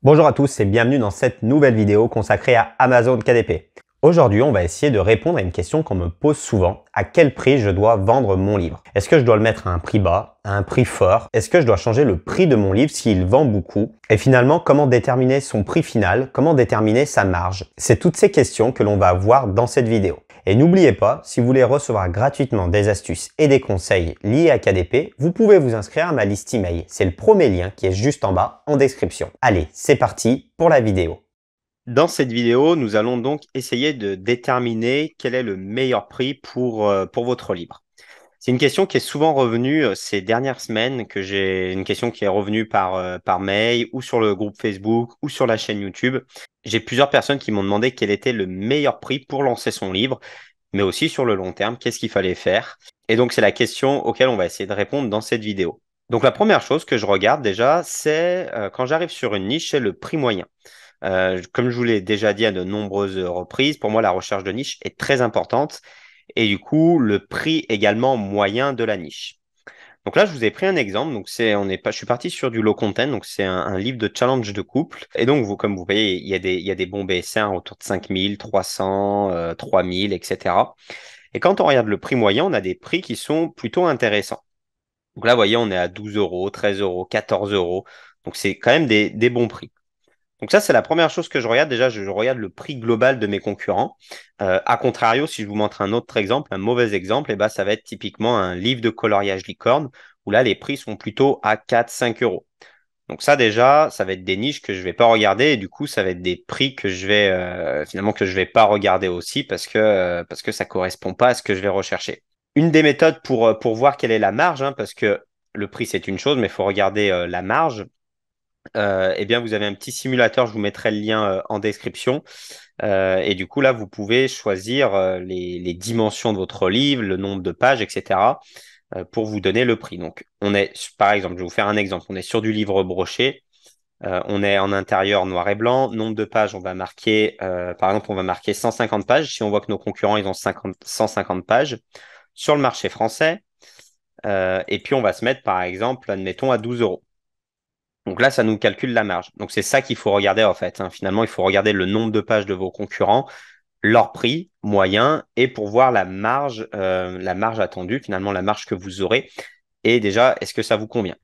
Bonjour à tous et bienvenue dans cette nouvelle vidéo consacrée à Amazon KDP. Aujourd'hui, on va essayer de répondre à une question qu'on me pose souvent. À quel prix je dois vendre mon livre? Est-ce que je dois le mettre à un prix bas, à un prix fort? Est-ce que je dois changer le prix de mon livre s'il vend beaucoup? Et finalement, comment déterminer son prix final? Comment déterminer sa marge? C'est toutes ces questions que l'on va voir dans cette vidéo. Et n'oubliez pas, si vous voulez recevoir gratuitement des astuces et des conseils liés à KDP, vous pouvez vous inscrire à ma liste email. C'est le premier lien qui est juste en bas en description. Allez, c'est parti pour la vidéo. Dans cette vidéo, nous allons donc essayer de déterminer quel est le meilleur prix pour votre livre. C'est une question qui est souvent revenue ces dernières semaines, une question qui est revenue par mail ou sur le groupe Facebook ou sur la chaîne YouTube. J'ai plusieurs personnes qui m'ont demandé quel était le meilleur prix pour lancer son livre, mais aussi sur le long terme, qu'est-ce qu'il fallait faire. Et donc, c'est la question auquel on va essayer de répondre dans cette vidéo. Donc, la première chose que je regarde déjà, c'est quand j'arrive sur une niche, c'est le prix moyen. Comme je vous l'ai déjà dit à de nombreuses reprises, pour moi, la recherche de niche est très importante et du coup, le prix également moyen de la niche. Donc là, je vous ai pris un exemple. Donc je suis parti sur du low content. Donc c'est un livre de challenge de couple. Et donc, comme vous voyez, il y a des bons BSR autour de 5000, 300, 3000, etc. Et quand on regarde le prix moyen, on a des prix qui sont plutôt intéressants. Donc là, vous voyez, on est à 12 euros, 13 euros, 14 euros. Donc c'est quand même des bons prix. Donc ça, c'est la première chose que je regarde. Déjà, je regarde le prix global de mes concurrents. A contrario, si je vous montre un autre exemple, un mauvais exemple, eh ben, ça va être typiquement un livre de coloriage licorne, où là, les prix sont plutôt à 4-5 euros. Donc ça, déjà, ça va être des niches que je vais pas regarder, et du coup, ça va être des prix que je vais finalement que je vais pas regarder aussi parce que ça correspond pas à ce que je vais rechercher. Une des méthodes pour voir quelle est la marge, hein, parce que le prix, c'est une chose, mais il faut regarder la marge. Eh bien, vous avez un petit simulateur, je vous mettrai le lien en description. Et du coup, là, vous pouvez choisir les dimensions de votre livre, le nombre de pages, etc. Pour vous donner le prix. Donc, par exemple, je vais vous faire un exemple. On est sur du livre broché. On est en intérieur noir et blanc. Nombre de pages, on va marquer, par exemple, on va marquer 150 pages. Si on voit que nos concurrents, ils ont 150 pages sur le marché français. Et puis, on va se mettre, par exemple, admettons, à 12 euros. Donc là, ça nous calcule la marge. Donc c'est ça qu'il faut regarder en fait, hein. Finalement, il faut regarder le nombre de pages de vos concurrents, leur prix moyen et pour voir la marge attendue, finalement la marge que vous aurez. Et déjà, est-ce que ça vous convient?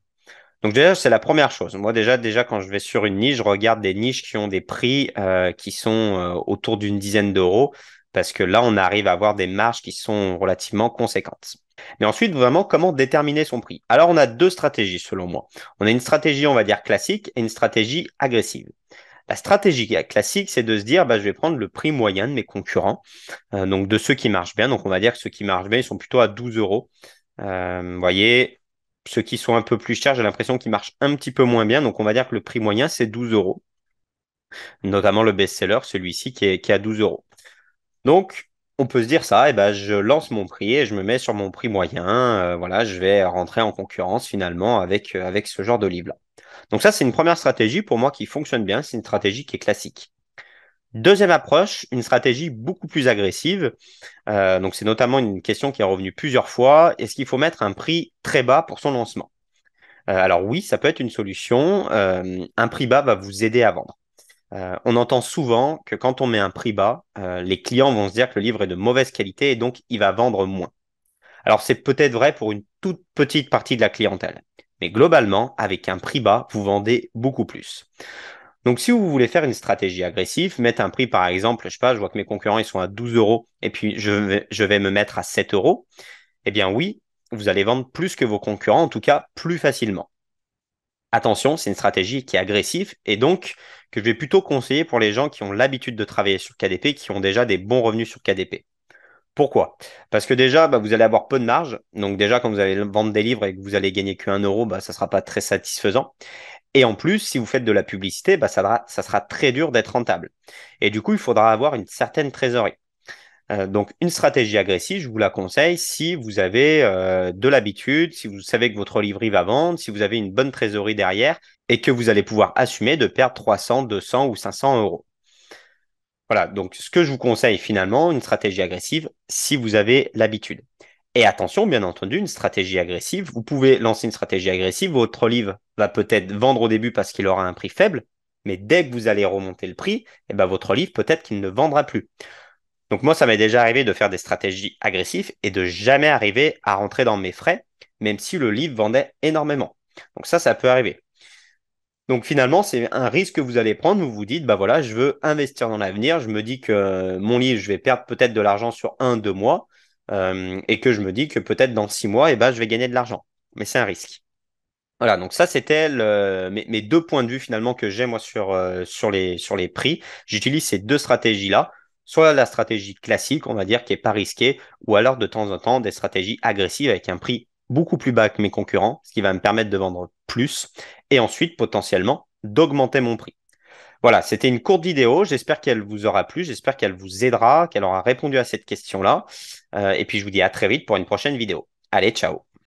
Donc déjà, c'est la première chose. Moi déjà quand je vais sur une niche, je regarde des niches qui ont des prix qui sont autour d'une dizaine d'euros parce que là, on arrive à avoir des marges qui sont relativement conséquentes. Mais ensuite, vraiment, comment déterminer son prix? Alors, on a deux stratégies selon moi. On a une stratégie, on va dire, classique et une stratégie agressive. La stratégie classique, c'est de se dire, bah, je vais prendre le prix moyen de mes concurrents, donc de ceux qui marchent bien. Donc, on va dire que ceux qui marchent bien, ils sont plutôt à 12 euros. Vous voyez, ceux qui sont un peu plus chers, j'ai l'impression qu'ils marchent un petit peu moins bien. Donc, on va dire que le prix moyen, c'est 12 euros, notamment le best-seller, celui-ci qui est à 12 euros. Donc, on peut se dire ça, et ben, je lance mon prix et je me mets sur mon prix moyen. Voilà, je vais rentrer en concurrence finalement avec ce genre de livre-là. Donc ça, c'est une première stratégie pour moi qui fonctionne bien. C'est une stratégie qui est classique. Deuxième approche, une stratégie beaucoup plus agressive. Donc c'est notamment une question qui est revenue plusieurs fois. Est-ce qu'il faut mettre un prix très bas pour son lancement? Alors oui, ça peut être une solution. Un prix bas va vous aider à vendre. On entend souvent que quand on met un prix bas, les clients vont se dire que le livre est de mauvaise qualité et donc il va vendre moins. Alors c'est peut-être vrai pour une toute petite partie de la clientèle. Mais globalement, avec un prix bas, vous vendez beaucoup plus. Donc si vous voulez faire une stratégie agressive, mettre un prix par exemple, je sais pas, je vois que mes concurrents ils sont à 12 euros et puis je vais me mettre à 7 euros, eh bien oui, vous allez vendre plus que vos concurrents, en tout cas plus facilement. Attention, c'est une stratégie qui est agressive et donc que je vais plutôt conseiller pour les gens qui ont l'habitude de travailler sur KDP, qui ont déjà des bons revenus sur KDP. Pourquoi? Parce que déjà, bah, vous allez avoir peu de marge. Donc déjà, quand vous allez vendre des livres et que vous allez gagner que 1 euro, bah, ça ne sera pas très satisfaisant. Et en plus, si vous faites de la publicité, bah, ça sera très dur d'être rentable. Et du coup, il faudra avoir une certaine trésorerie. Donc, une stratégie agressive, je vous la conseille si vous avez de l'habitude, si vous savez que votre livre va vendre, si vous avez une bonne trésorerie derrière et que vous allez pouvoir assumer de perdre 300, 200 ou 500 euros. Voilà, donc ce que je vous conseille finalement, une stratégie agressive si vous avez l'habitude. Et attention, bien entendu, une stratégie agressive, vous pouvez lancer une stratégie agressive, votre livre va peut-être vendre au début parce qu'il aura un prix faible, Mais dès que vous allez remonter le prix, eh ben, votre livre, peut-être qu'il ne vendra plus. Donc moi, ça m'est déjà arrivé de faire des stratégies agressives et de jamais arriver à rentrer dans mes frais, même si le livre vendait énormément. Donc ça peut arriver. Donc finalement, c'est un risque que vous allez prendre. Vous vous dites, bah voilà, je veux investir dans l'avenir. Je me dis que mon livre, je vais perdre peut-être de l'argent sur 1, 2 mois, et que je me dis que peut-être dans 6 mois, eh ben, je vais gagner de l'argent. Mais c'est un risque. Voilà, donc ça, c'était mes deux points de vue finalement que j'ai moi sur les prix. J'utilise ces deux stratégies-là, soit la stratégie classique, on va dire, qui est pas risquée, ou alors de temps en temps des stratégies agressives avec un prix beaucoup plus bas que mes concurrents, ce qui va me permettre de vendre plus et ensuite potentiellement d'augmenter mon prix. Voilà, c'était une courte vidéo. J'espère qu'elle vous aura plu, j'espère qu'elle vous aidera, qu'elle aura répondu à cette question-là. Et puis je vous dis à très vite pour une prochaine vidéo. Allez, ciao!